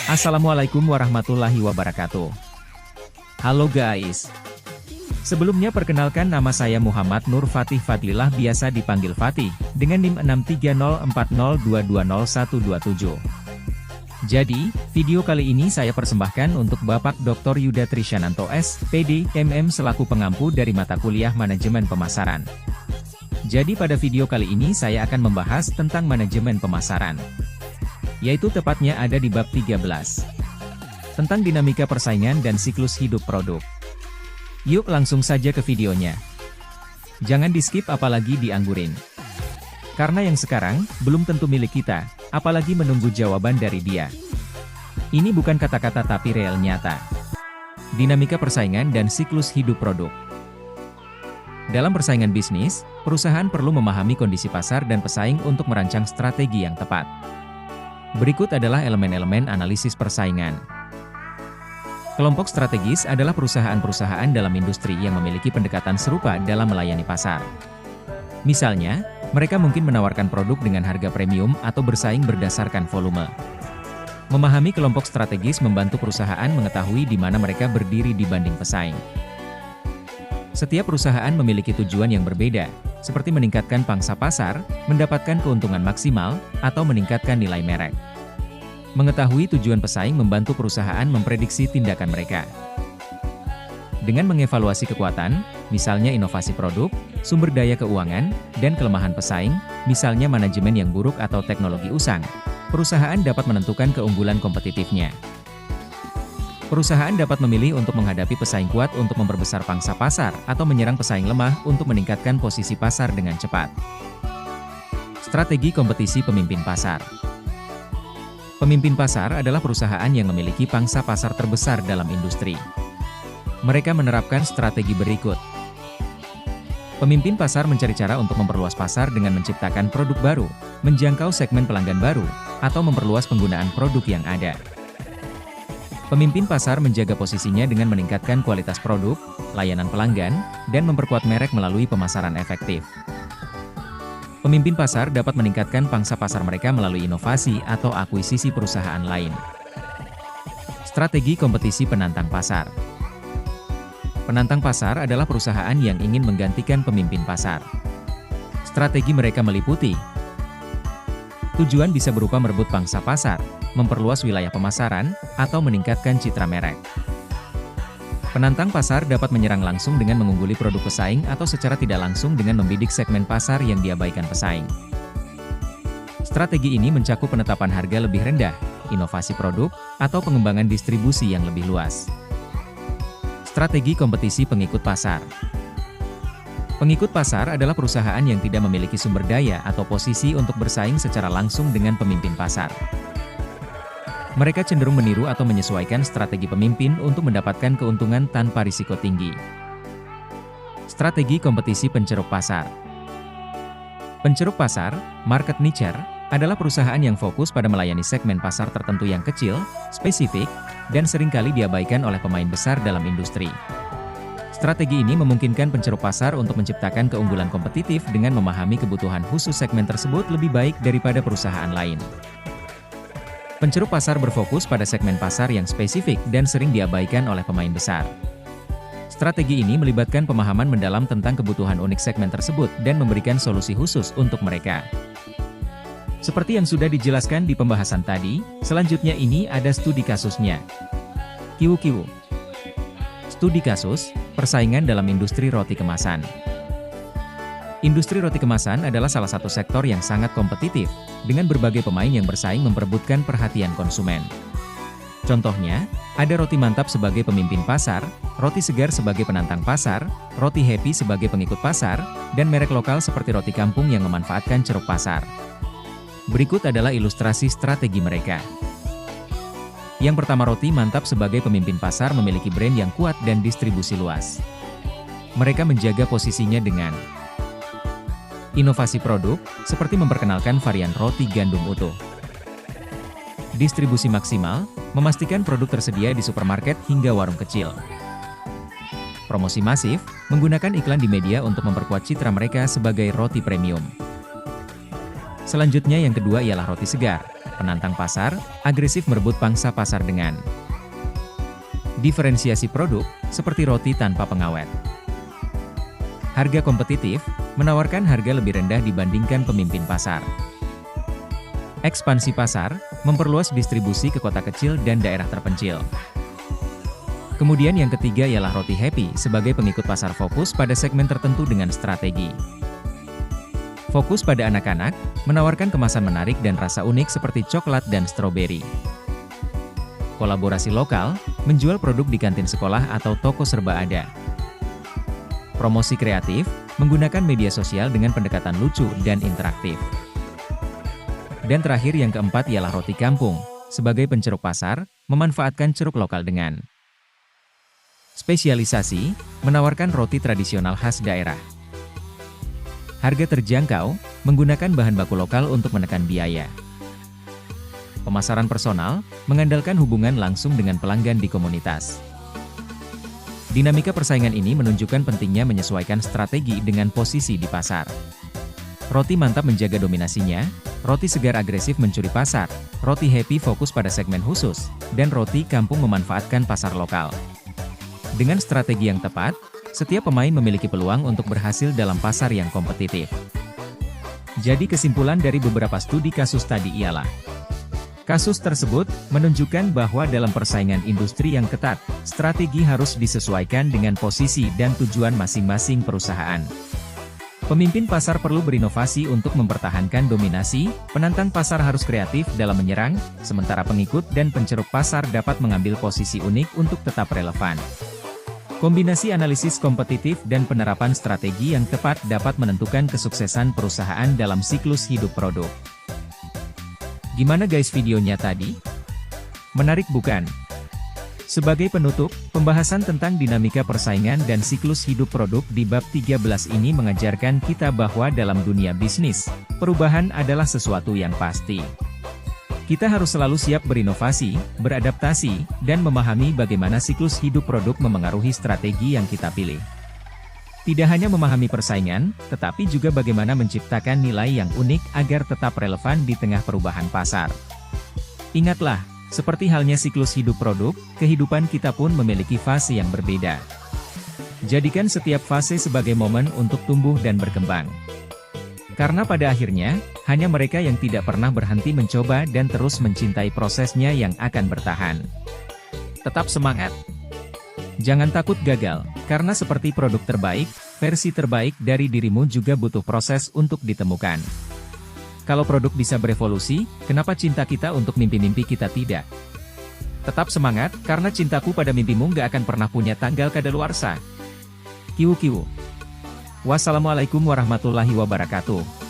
Assalamualaikum warahmatullahi wabarakatuh. Halo guys. Sebelumnya perkenalkan, nama saya Muhammad Nur Fatih Fadlilah, biasa dipanggil Fatih, dengan NIM 63040220127. Jadi, video kali ini saya persembahkan untuk Bapak Dr. Yuda Trisyananto S.Pd, MM selaku pengampu dari mata kuliah Manajemen Pemasaran. Jadi pada video kali ini saya akan membahas tentang manajemen pemasaran, yaitu tepatnya ada di bab 13, tentang dinamika persaingan dan siklus hidup produk. Yuk langsung saja ke videonya. Jangan di-skip apalagi dianggurin. Karena yang sekarang, belum tentu milik kita, apalagi menunggu jawaban dari dia. Ini bukan kata-kata tapi real nyata. Dinamika persaingan dan siklus hidup produk. Dalam persaingan bisnis, perusahaan perlu memahami kondisi pasar dan pesaing untuk merancang strategi yang tepat. Berikut adalah elemen-elemen analisis persaingan. Kelompok strategis adalah perusahaan-perusahaan dalam industri yang memiliki pendekatan serupa dalam melayani pasar. Misalnya, mereka mungkin menawarkan produk dengan harga premium atau bersaing berdasarkan volume. Memahami kelompok strategis membantu perusahaan mengetahui di mana mereka berdiri dibanding pesaing. Setiap perusahaan memiliki tujuan yang berbeda, seperti meningkatkan pangsa pasar, mendapatkan keuntungan maksimal, atau meningkatkan nilai merek. Mengetahui tujuan pesaing membantu perusahaan memprediksi tindakan mereka. Dengan mengevaluasi kekuatan, misalnya inovasi produk, sumber daya keuangan, dan kelemahan pesaing, misalnya manajemen yang buruk atau teknologi usang, perusahaan dapat menentukan keunggulan kompetitifnya. Perusahaan dapat memilih untuk menghadapi pesaing kuat untuk memperbesar pangsa pasar atau menyerang pesaing lemah untuk meningkatkan posisi pasar dengan cepat. Strategi kompetisi pemimpin pasar. Pemimpin pasar adalah perusahaan yang memiliki pangsa pasar terbesar dalam industri. Mereka menerapkan strategi berikut. Pemimpin pasar mencari cara untuk memperluas pasar dengan menciptakan produk baru, menjangkau segmen pelanggan baru, atau memperluas penggunaan produk yang ada. Pemimpin pasar menjaga posisinya dengan meningkatkan kualitas produk, layanan pelanggan, dan memperkuat merek melalui pemasaran efektif. Pemimpin pasar dapat meningkatkan pangsa pasar mereka melalui inovasi atau akuisisi perusahaan lain. Strategi kompetisi penantang pasar. Penantang pasar adalah perusahaan yang ingin menggantikan pemimpin pasar. Strategi mereka meliputi: tujuan bisa berupa merebut pangsa pasar, memperluas wilayah pemasaran, atau meningkatkan citra merek. Penantang pasar dapat menyerang langsung dengan mengungguli produk pesaing atau secara tidak langsung dengan membidik segmen pasar yang diabaikan pesaing. Strategi ini mencakup penetapan harga lebih rendah, inovasi produk, atau pengembangan distribusi yang lebih luas. Strategi kompetisi pengikut pasar. Pengikut pasar adalah perusahaan yang tidak memiliki sumber daya atau posisi untuk bersaing secara langsung dengan pemimpin pasar. Mereka cenderung meniru atau menyesuaikan strategi pemimpin untuk mendapatkan keuntungan tanpa risiko tinggi. Strategi kompetisi penceruk pasar. Penceruk pasar, market nicher, adalah perusahaan yang fokus pada melayani segmen pasar tertentu yang kecil, spesifik, dan seringkali diabaikan oleh pemain besar dalam industri. Strategi ini memungkinkan penceruk pasar untuk menciptakan keunggulan kompetitif dengan memahami kebutuhan khusus segmen tersebut lebih baik daripada perusahaan lain. Penceruk pasar berfokus pada segmen pasar yang spesifik dan sering diabaikan oleh pemain besar. Strategi ini melibatkan pemahaman mendalam tentang kebutuhan unik segmen tersebut dan memberikan solusi khusus untuk mereka. Seperti yang sudah dijelaskan di pembahasan tadi, selanjutnya ini ada studi kasusnya. Kiwu-kiwu. Studi kasus, persaingan dalam industri roti kemasan. Industri roti kemasan adalah salah satu sektor yang sangat kompetitif, dengan berbagai pemain yang bersaing memperebutkan perhatian konsumen. Contohnya, ada roti mantap sebagai pemimpin pasar, roti segar sebagai penantang pasar, roti happy sebagai pengikut pasar, dan merek lokal seperti roti kampung yang memanfaatkan ceruk pasar. Berikut adalah ilustrasi strategi mereka. Yang pertama, roti mantap sebagai pemimpin pasar memiliki brand yang kuat dan distribusi luas. Mereka menjaga posisinya dengan inovasi produk, seperti memperkenalkan varian roti gandum utuh. Distribusi maksimal, memastikan produk tersedia di supermarket hingga warung kecil. Promosi masif, menggunakan iklan di media untuk memperkuat citra mereka sebagai roti premium. Selanjutnya yang kedua ialah roti segar. Penantang pasar, agresif merebut pangsa pasar dengan diferensiasi produk, seperti roti tanpa pengawet. Harga kompetitif, menawarkan harga lebih rendah dibandingkan pemimpin pasar. Ekspansi pasar, memperluas distribusi ke kota kecil dan daerah terpencil. Kemudian yang ketiga ialah roti happy sebagai pengikut pasar fokus pada segmen tertentu dengan strategi. Fokus pada anak-anak, menawarkan kemasan menarik dan rasa unik seperti coklat dan stroberi. Kolaborasi lokal, menjual produk di kantin sekolah atau toko serba ada. Promosi kreatif, menggunakan media sosial dengan pendekatan lucu dan interaktif. Dan terakhir yang keempat ialah roti kampung, sebagai penceruk pasar, memanfaatkan ceruk lokal dengan spesialisasi, menawarkan roti tradisional khas daerah. Harga terjangkau, menggunakan bahan baku lokal untuk menekan biaya. Pemasaran personal, mengandalkan hubungan langsung dengan pelanggan di komunitas. Dinamika persaingan ini menunjukkan pentingnya menyesuaikan strategi dengan posisi di pasar. Roti mantap menjaga dominasinya, roti segar agresif mencuri pasar, roti happy fokus pada segmen khusus, dan roti kampung memanfaatkan pasar lokal. Dengan strategi yang tepat, setiap pemain memiliki peluang untuk berhasil dalam pasar yang kompetitif. Jadi kesimpulan dari beberapa studi kasus tadi ialah, kasus tersebut menunjukkan bahwa dalam persaingan industri yang ketat, strategi harus disesuaikan dengan posisi dan tujuan masing-masing perusahaan. Pemimpin pasar perlu berinovasi untuk mempertahankan dominasi, penantang pasar harus kreatif dalam menyerang, sementara pengikut dan penceruk pasar dapat mengambil posisi unik untuk tetap relevan. Kombinasi analisis kompetitif dan penerapan strategi yang tepat dapat menentukan kesuksesan perusahaan dalam siklus hidup produk. Gimana guys videonya tadi? Menarik bukan? Sebagai penutup, pembahasan tentang dinamika persaingan dan siklus hidup produk di bab 13 ini mengajarkan kita bahwa dalam dunia bisnis, perubahan adalah sesuatu yang pasti. Kita harus selalu siap berinovasi, beradaptasi, dan memahami bagaimana siklus hidup produk memengaruhi strategi yang kita pilih. Tidak hanya memahami persaingan, tetapi juga bagaimana menciptakan nilai yang unik agar tetap relevan di tengah perubahan pasar. Ingatlah, seperti halnya siklus hidup produk, kehidupan kita pun memiliki fase yang berbeda. Jadikan setiap fase sebagai momen untuk tumbuh dan berkembang. Karena pada akhirnya, hanya mereka yang tidak pernah berhenti mencoba dan terus mencintai prosesnya yang akan bertahan. Tetap semangat! Jangan takut gagal, karena seperti produk terbaik, versi terbaik dari dirimu juga butuh proses untuk ditemukan. Kalau produk bisa berevolusi, kenapa cinta kita untuk mimpi-mimpi kita tidak? Tetap semangat, karena cintaku pada mimpimu nggak akan pernah punya tanggal kadaluarsa. Kiwu. Wassalamualaikum warahmatullahi wabarakatuh.